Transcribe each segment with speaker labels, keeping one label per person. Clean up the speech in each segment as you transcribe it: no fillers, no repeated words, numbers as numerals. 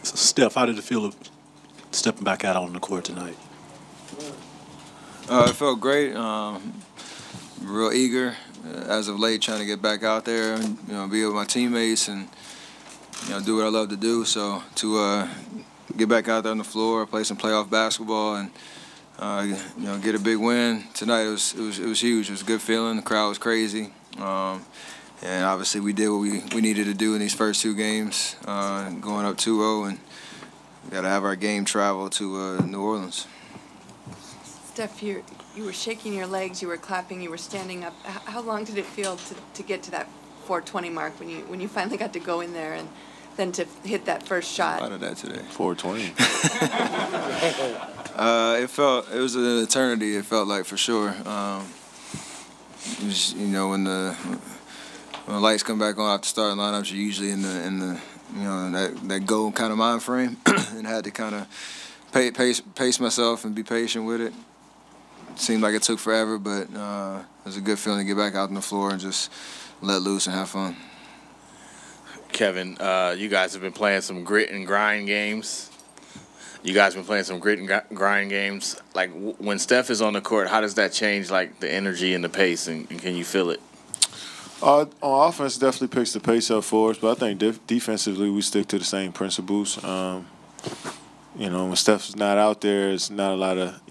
Speaker 1: So, Steph, how did it feel stepping back out on the court tonight?
Speaker 2: It felt great. Real eager as of late, trying to get back out there and be with my teammates and do what I love to do. So to get back out there on the floor, play some playoff basketball, and get a big win tonight. It was huge. It was a good feeling. The crowd was crazy. And obviously we did what we needed to do in these first two games, going up 2-0, and we got to have our game travel to New Orleans.
Speaker 3: Steph, you were shaking your legs, you were clapping, you were standing up. How long did it feel to get to that 420 mark when you finally got to go in there and then to hit that first shot?
Speaker 2: A lot of that today.
Speaker 4: 420.
Speaker 2: It was an eternity. It felt like, for sure. It was, when the lights come back on after starting lineups, you're usually in the that go kind of mind frame, and had to kind of pace myself and be patient with it. It seemed like it took forever, but it was a good feeling to get back out on the floor and just let loose and have fun.
Speaker 5: Kevin, you guys have been playing some grit and grind games. Like, when Steph is on the court, how does that change, like, the energy and the pace, and can you feel it?
Speaker 4: On offense, definitely picks the pace up for us, but I think defensively we stick to the same principles. When Steph's not out there, it's not a lot of,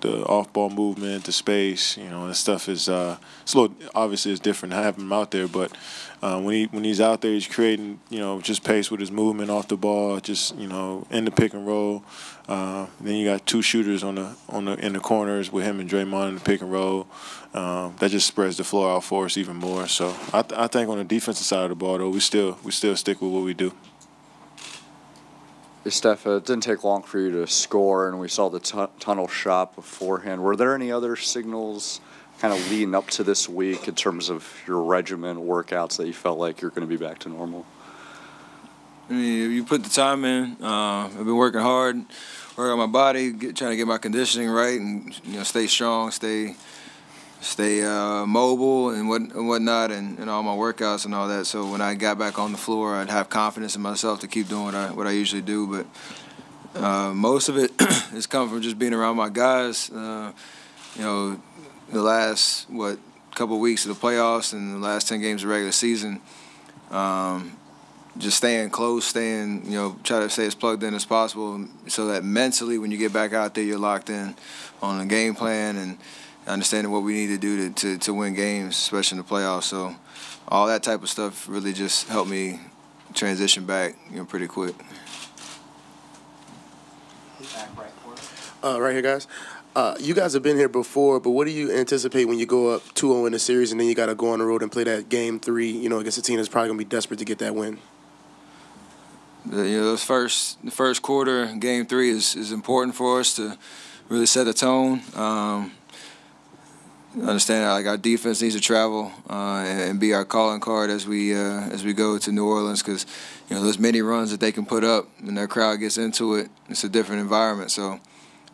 Speaker 4: the off-ball movement, the space, and stuff is it's a little, obviously it's different having him out there, but when he's out there, he's creating, just pace with his movement off the ball, just, in the pick and roll. Then you got two shooters in the corners with him and Draymond in the pick and roll. That just spreads the floor out for us even more. So I think on the defensive side of the ball, though, we still stick with what we do.
Speaker 6: Steph, it didn't take long for you to score, and we saw the tunnel shot beforehand. Were there any other signals kind of leading up to this week in terms of your regimen, workouts, that you felt like you're going to be back to normal?
Speaker 2: I mean, you put the time in. I've been working hard, working on my body, trying to get my conditioning right, and stay strong, stay mobile and whatnot, and all my workouts and all that. So when I got back on the floor, I'd have confidence in myself to keep doing what I usually do. But most of it has come from just being around my guys. The last couple of weeks of the playoffs and the last 10 games of regular season, just staying close, try to stay as plugged in as possible, so that mentally when you get back out there, you're locked in on the game plan and understanding what we need to do to win games, especially in the playoffs. So all that type of stuff really just helped me transition back, pretty quick.
Speaker 7: Right here, guys. You guys have been here before, but what do you anticipate when you go up 2-0 in the series and then you got to go on the road and play that game 3, against a team that's probably going to be desperate to get that win?
Speaker 2: The first quarter, game 3 is important for us to really set the tone. Understand that, like, our defense needs to travel and be our calling card as we go to New Orleans, because those many runs that they can put up and their crowd gets into it, it's a different environment. So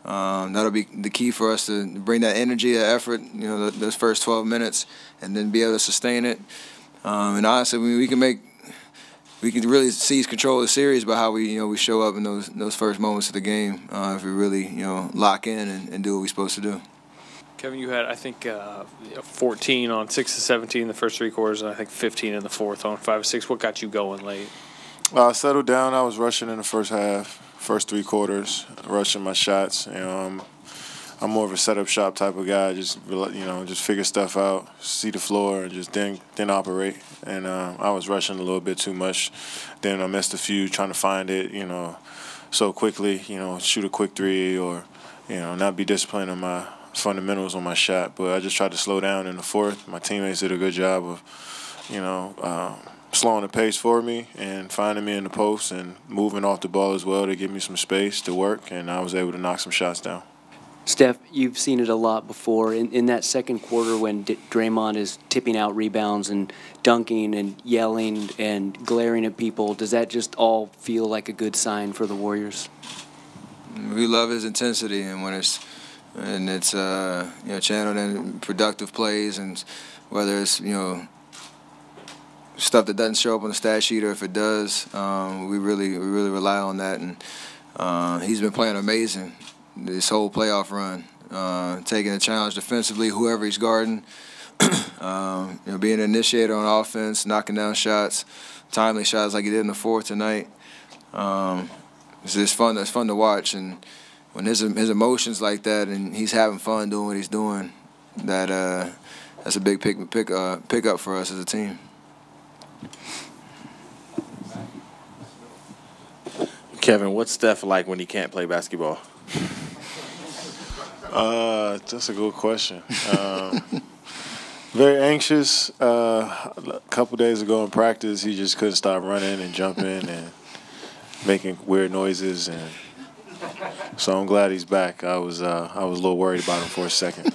Speaker 2: that'll be the key for us to bring that energy, that effort, those first 12 minutes, and then be able to sustain it. And honestly, we can really seize control of the series by how we show up in those first moments of the game if we really lock in and do what we're supposed to do.
Speaker 8: Kevin, you had, I think, 14 on 6 of 17 in the first 3 quarters, and I think 15 in the fourth on 5 of 6. What got you going late?
Speaker 4: I settled down. I was rushing in the first half, first 3 quarters, rushing my shots. I'm more of a setup shop type of guy. Just figure stuff out, see the floor, and just then operate. And I was rushing a little bit too much. Then I missed a few trying to find it, so quickly. Shoot a quick 3 or not be disciplined on my fundamentals on my shot. But I just tried to slow down in the fourth. My teammates did a good job of slowing the pace for me and finding me in the post and moving off the ball as well to give me some space to work, and I was able to knock some shots down.
Speaker 9: Steph, you've seen it a lot before. In that second quarter when Draymond is tipping out rebounds and dunking and yelling and glaring at people, does that just all feel like a good sign for the Warriors?
Speaker 2: We love his intensity, and when it's channeled in productive plays, and whether it's stuff that doesn't show up on the stat sheet, or if it does, we really rely on that. And he's been playing amazing this whole playoff run, taking the challenge defensively, whoever he's guarding, being an initiator on offense, knocking down shots, timely shots like he did in the fourth tonight. It's just fun. It's fun to watch, and when his emotions like that, and he's having fun doing what he's doing, that's a big pick up for us as a team.
Speaker 5: Kevin, what's Steph like when he can't play basketball?
Speaker 4: That's a good question. Very anxious. A couple days ago in practice, he just couldn't stop running and jumping and making weird noises, and so I'm glad he's back. I was a little worried about him for a second.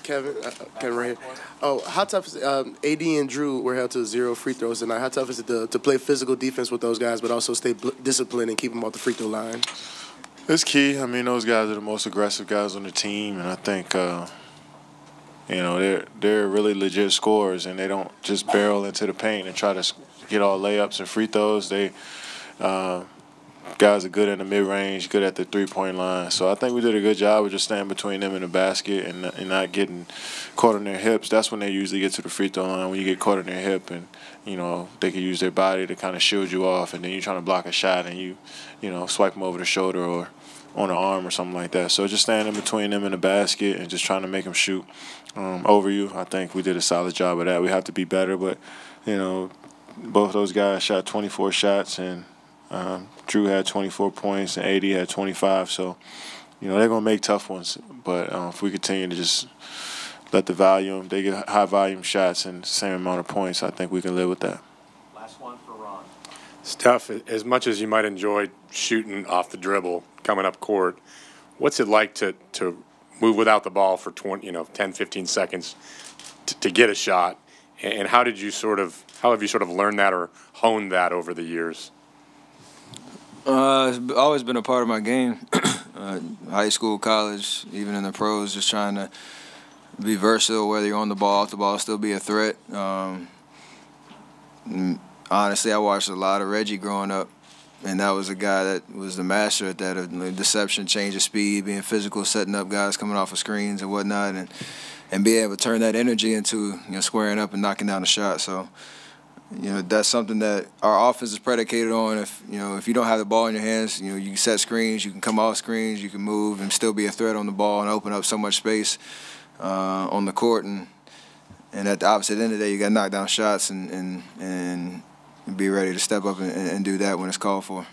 Speaker 7: Kevin right here. Oh, how tough is it? AD and Drew were held to 0 free throws tonight. How tough is it to play physical defense with those guys, but also stay disciplined and keep them off the free throw line?
Speaker 4: It's key. I mean, those guys are the most aggressive guys on the team, and I think they're really legit scorers, and they don't just barrel into the paint and try to get all layups and free throws. They guys are good in the mid-range, good at the three-point line. So I think we did a good job of just staying between them and the basket and not getting caught on their hips. That's when they usually get to the free throw line, when you get caught on their hip and, they can use their body to kind of shield you off, and then you're trying to block a shot and you swipe them over the shoulder or on the arm or something like that. So just staying in between them and the basket and just trying to make them shoot over you. I think we did a solid job of that. We have to be better, but, both those guys shot 24 shots, and Drew had 24 points and AD had 25. So, they're going to make tough ones. But if we continue to just let they get high volume shots and the same amount of points, I think we can live with that.
Speaker 9: Last one for Ron.
Speaker 10: Steph, as much as you might enjoy shooting off the dribble, coming up court, what's it like to move without the ball for 10, 15 seconds to get a shot? And how have you sort of learned that or honed that over the years?
Speaker 2: It's always been a part of my game. High school, college, even in the pros, just trying to be versatile, whether you're on the ball, off the ball, still be a threat. Honestly, I watched a lot of Reggie growing up, and that was a guy that was the master at that, of deception, change of speed, being physical, setting up guys coming off of screens and whatnot, and being able to turn that energy into squaring up and knocking down a shot. So, that's something that our offense is predicated on. If you don't have the ball in your hands, you can set screens, you can come off screens, you can move and still be a threat on the ball and open up so much space on the court. And at the opposite end of the day, you got to knock down shots and be ready to step up and do that when it's called for.